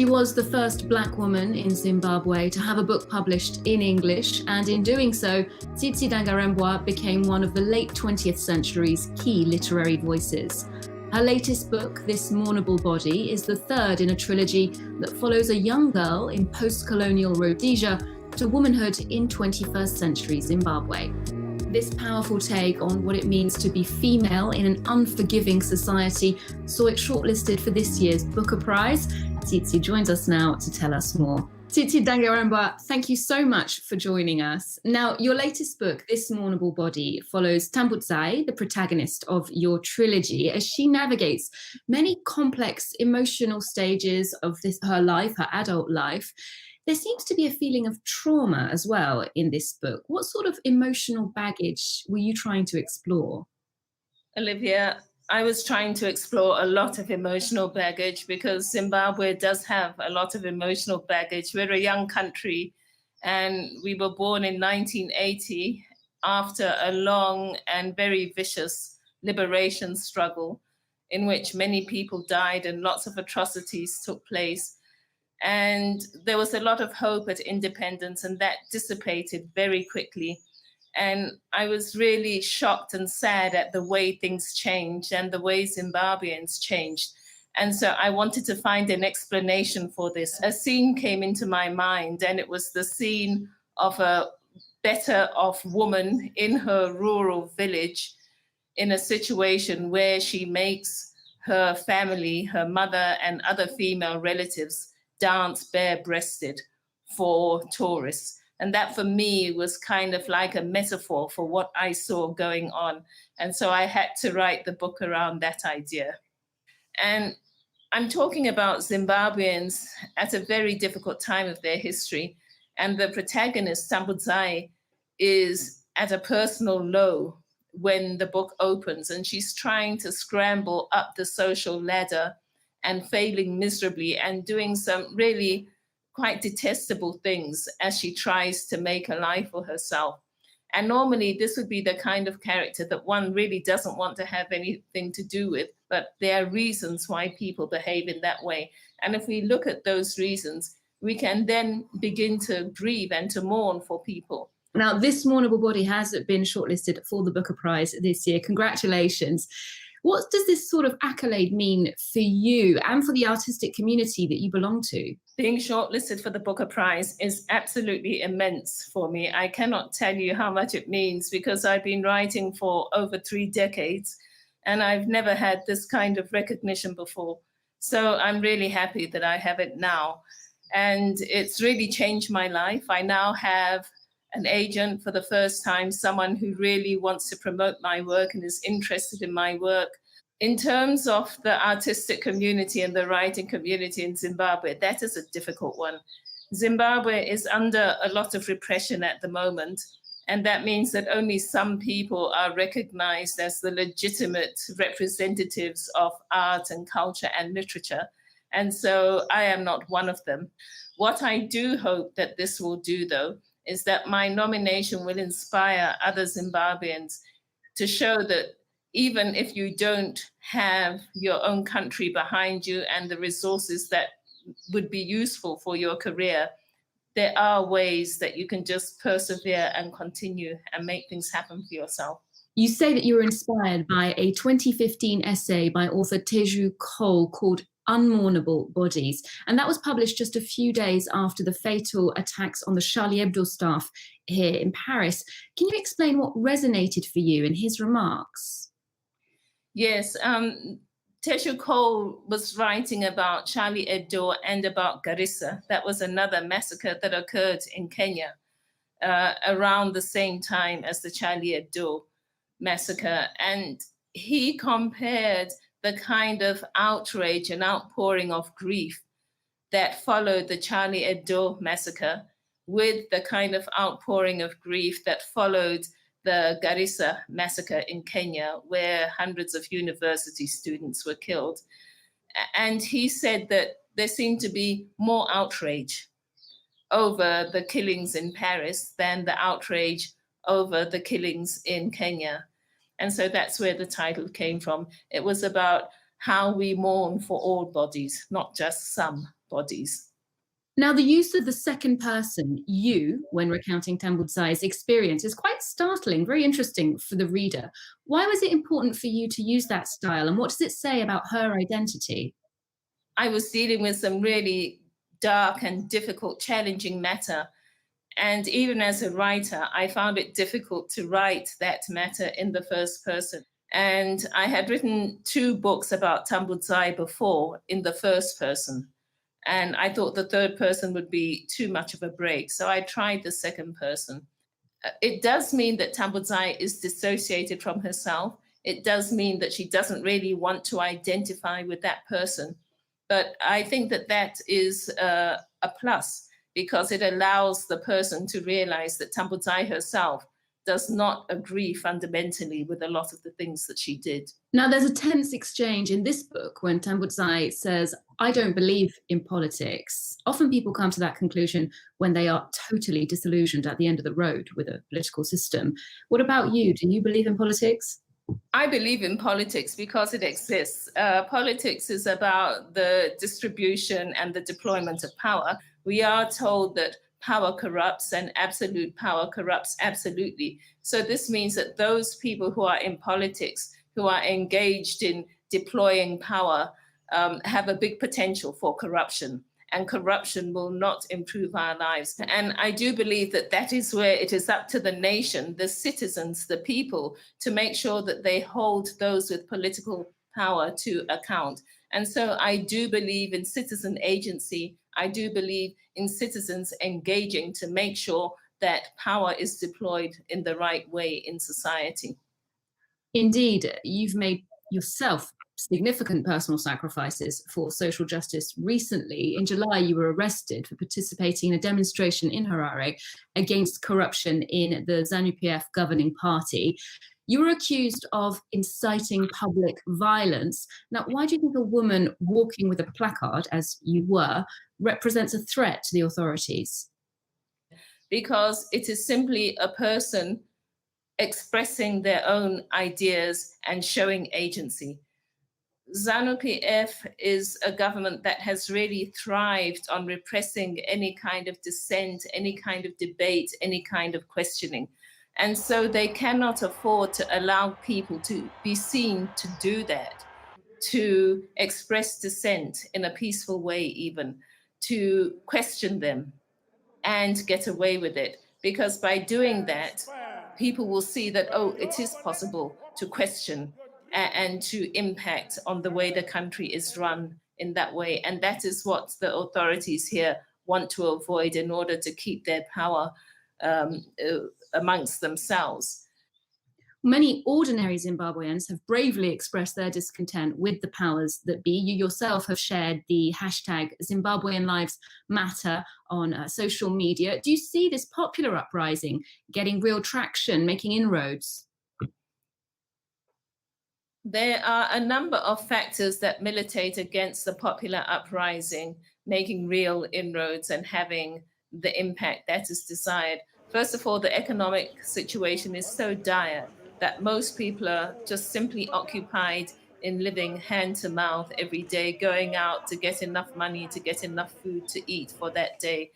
She was the first Black woman in Zimbabwe to have a book published in English, and in doing so, Tsitsi Dangarembga became one of the late 20th century's key literary voices. Her latest book, This Mournable Body, is the third in a trilogy that follows a young girl in post-colonial Rhodesia to womanhood in 21st century Zimbabwe. This powerful take on what it means to be female in an unforgiving society saw it shortlisted for this year's Booker Prize. Tsitsi joins us now to tell us more. Tsitsi Dangarembga, thank you so much for joining us. Now, your latest book, This Mournable Body, follows Tambudzai, the protagonist of your trilogy, as she navigates many complex emotional stages of her life, her adult life. There seems to be a feeling of trauma as well in this book. What sort of emotional baggage were you trying to explore? Olivia, I was trying to explore a lot of emotional baggage because Zimbabwe does have a lot of emotional baggage. We're a young country and we were born in 1980 after a long and very vicious liberation struggle in which many people died and lots of atrocities took place. And there was a lot of hope at independence, and that dissipated very quickly. And I was really shocked and sad at the way things changed and the way Zimbabweans changed. And so I wanted to find an explanation for this. A scene came into my mind, and it was the scene of a better off woman in her rural village in a situation where she makes her family, her mother and other female relatives, dance bare-breasted for tourists. And that for me was kind of like a metaphor for what I saw going on. And so I had to write the book around that idea. And I'm talking about Zimbabweans at a very difficult time of their history. And the protagonist, Tambudzai, is at a personal low when the book opens, and she's trying to scramble up the social ladder and failing miserably and doing some really quite detestable things as she tries to make a life for herself. And normally this would be the kind of character that one really doesn't want to have anything to do with, but there are reasons why people behave in that way. And if we look at those reasons, we can then begin to grieve and to mourn for people. Now, This Mournable Body has been shortlisted for the Booker Prize this year. Congratulations. What does this sort of accolade mean for you and for the artistic community that you belong to? Being shortlisted for the Booker Prize is absolutely immense for me. I cannot tell you how much it means because I've been writing for over 3 decades and I've never had this kind of recognition before. So I'm really happy that I have it now. And it's really changed my life. I now have an agent for the first time, someone who really wants to promote my work and is interested in my work. In terms of the artistic community and the writing community in Zimbabwe, that is a difficult one. Zimbabwe is under a lot of repression at the moment, and that means that only some people are recognized as the legitimate representatives of art and culture and literature. And so I am not one of them. What I do hope that this will do, though, is that my nomination will inspire other Zimbabweans to show that even if you don't have your own country behind you and the resources that would be useful for your career, there are ways that you can just persevere and continue and make things happen for yourself. You say that you were inspired by a 2015 essay by author Teju Cole called Unmournable Bodies, and that was published just a few days after the fatal attacks on the Charlie Hebdo staff here in Paris. Can you explain what resonated for you in his remarks? Yes, Teju Cole was writing about Charlie Hebdo and about Garissa. That was another massacre that occurred in Kenya around the same time as the Charlie Hebdo massacre. And he compared the kind of outrage and outpouring of grief that followed the Charlie Hebdo massacre with the kind of outpouring of grief that followed the Garissa massacre in Kenya, where hundreds of university students were killed. And he said that there seemed to be more outrage over the killings in Paris than the outrage over the killings in Kenya. And so that's where the title came from. It was about how we mourn for all bodies, not just some bodies. Now, the use of the second person, you, when recounting Tambudzai's experience is quite startling, very interesting for the reader. Why was it important for you to use that style, and what does it say about her identity? I was dealing with some really dark and difficult, challenging matter. And even as a writer, I found it difficult to write that matter in the first person. And I had written 2 books about Tambudzai before in the first person. And I thought the third person would be too much of a break. So I tried the second person. It does mean that Tambudzai is dissociated from herself. It does mean that she doesn't really want to identify with that person. But I think that that is a plus, because it allows the person to realize that Tambudzai herself does not agree fundamentally with a lot of the things that she did. Now, there's a tense exchange in this book when Tambudzai says, "I don't believe in politics." Often people come to that conclusion when they are totally disillusioned at the end of the road with a political system. What about you? Do you believe in politics? I believe in politics because it exists. Politics is about the distribution and the deployment of power. We are told that power corrupts and absolute power corrupts absolutely. So this means that those people who are in politics, who are engaged in deploying power, have a big potential for corruption. And corruption will not improve our lives. And I do believe that that is where it is up to the nation, the citizens, the people, to make sure that they hold those with political power to account. And so I do believe in citizen agency. I do believe in citizens engaging to make sure that power is deployed in the right way in society. Indeed, you've made yourself significant personal sacrifices for social justice recently. In July, you were arrested for participating in a demonstration in Harare against corruption in the ZANU-PF governing party. You were accused of inciting public violence. Now, why do you think a woman walking with a placard, as you were, represents a threat to the authorities? Because it is simply a person expressing their own ideas and showing agency. ZANU-PF is a government that has really thrived on repressing any kind of dissent, any kind of debate, any kind of questioning. And so they cannot afford to allow people to be seen to do that, to express dissent in a peaceful way, even to question them and get away with it. Because by doing that, people will see that, oh, it is possible to question and to impact on the way the country is run in that way. And that is what the authorities here want to avoid in order to keep their power amongst themselves. Many ordinary Zimbabweans have bravely expressed their discontent with the powers that be. You yourself have shared the hashtag Zimbabwean Lives Matter on social media. Do you see this popular uprising getting real traction, making inroads? There are a number of factors that militate against the popular uprising, making real inroads and having the impact that is desired. First of all, the economic situation is so dire that most people are just simply occupied in living hand to mouth every day, going out to get enough money, to get enough food to eat for that day.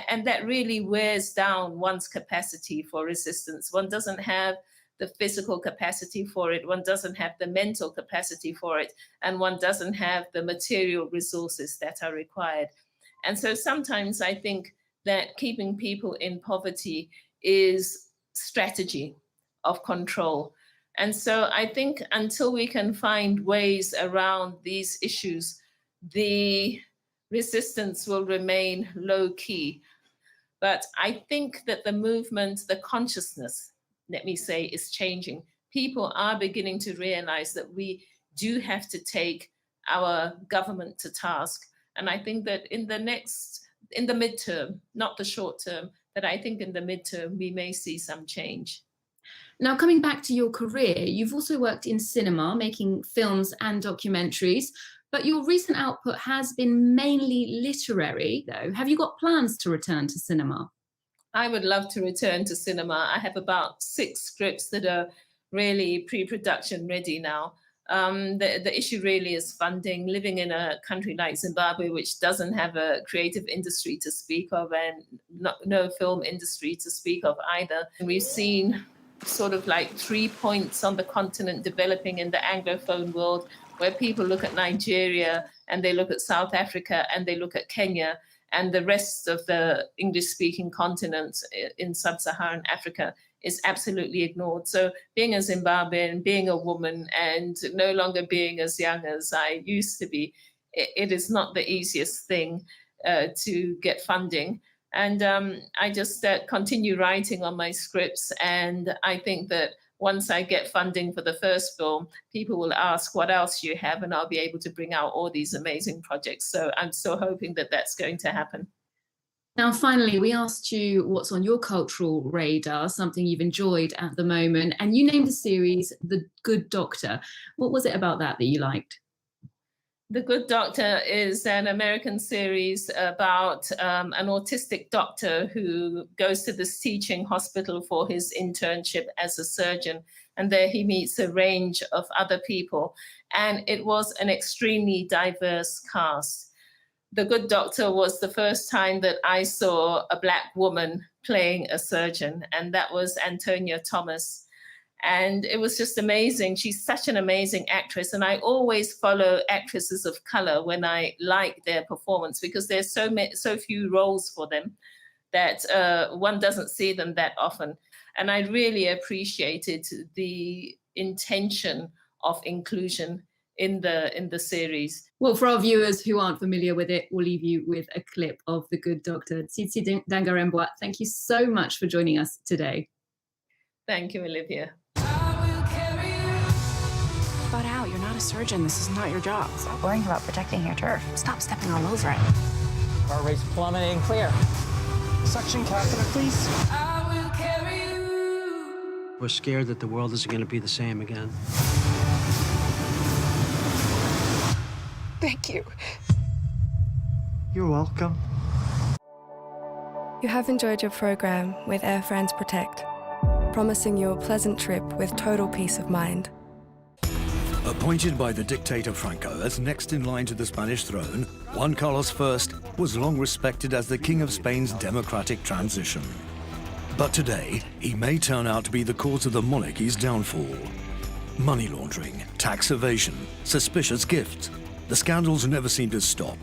And that really wears down one's capacity for resistance. One doesn't have the physical capacity for it, one doesn't have the mental capacity for it, and one doesn't have the material resources that are required. And so sometimes I think that keeping people in poverty is strategy of control. And so I think until we can find ways around these issues, the resistance will remain low key. But I think that the movement, the consciousness, let me say, is changing. People are beginning to realize that we do have to take our government to task. And I think that in the midterm, not the short term, but I think in the midterm, we may see some change. Now, coming back to your career, you've also worked in cinema, making films and documentaries, but your recent output has been mainly literary, though. Have you got plans to return to cinema? I would love to return to cinema. I have about 6 scripts that are really pre-production ready now. The issue really is funding. Living in a country like Zimbabwe, which doesn't have a creative industry to speak of and no film industry to speak of either. We've seen sort of like 3 points on the continent developing in the Anglophone world, where people look at Nigeria and they look at South Africa and they look at Kenya, and the rest of the English-speaking continent in sub-Saharan Africa is absolutely ignored. So being a Zimbabwean, being a woman, and no longer being as young as I used to be, it is not the easiest thing to get funding. And I just continue writing on my scripts. And I think that once I get funding for the first film, people will ask, what else do you have? And I'll be able to bring out all these amazing projects. So I'm still hoping that that's going to happen. Now, finally, we asked you what's on your cultural radar, something you've enjoyed at the moment, and you named the series The Good Doctor. What was it about that you liked? The Good Doctor is an American series about an autistic doctor who goes to this teaching hospital for his internship as a surgeon. And there he meets a range of other people. And it was an extremely diverse cast. The Good Doctor was the first time that I saw a Black woman playing a surgeon, and that was Antonia Thomas. And it was just amazing. She's such an amazing actress. And I always follow actresses of color when I like their performance, because there's so few roles for them that one doesn't see them that often. And I really appreciated the intention of inclusion in the series. Well, for our viewers who aren't familiar with it, we'll leave you with a clip of The Good Doctor. Tsitsi Dangarembga, thank you so much for joining us today. Thank you, Olivia. But Al, you're not a surgeon. This is not your job. Stop worrying about protecting your turf. Stop stepping all over it. Heart rate's plummeting. Clear. Suction catheter, please. We're scared that the world isn't going to be the same again. Thank you. You're welcome. You have enjoyed your program with Air France Protect, promising you a pleasant trip with total peace of mind. Appointed by the dictator Franco as next in line to the Spanish throne, Juan Carlos I was long respected as the King of Spain's democratic transition. But today, he may turn out to be the cause of the monarchy's downfall. Money laundering, tax evasion, suspicious gifts. The scandals never seemed to stop.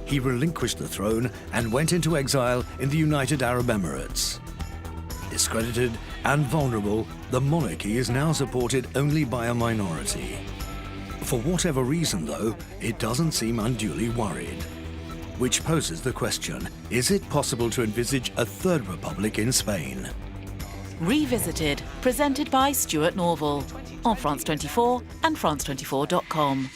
He relinquished the throne and went into exile in the United Arab Emirates. Discredited and vulnerable, the monarchy is now supported only by a minority. For whatever reason, though, it doesn't seem unduly worried. Which poses the question, is it possible to envisage a third republic in Spain? Revisited, presented by Stuart Norval on France 24 and France24.com.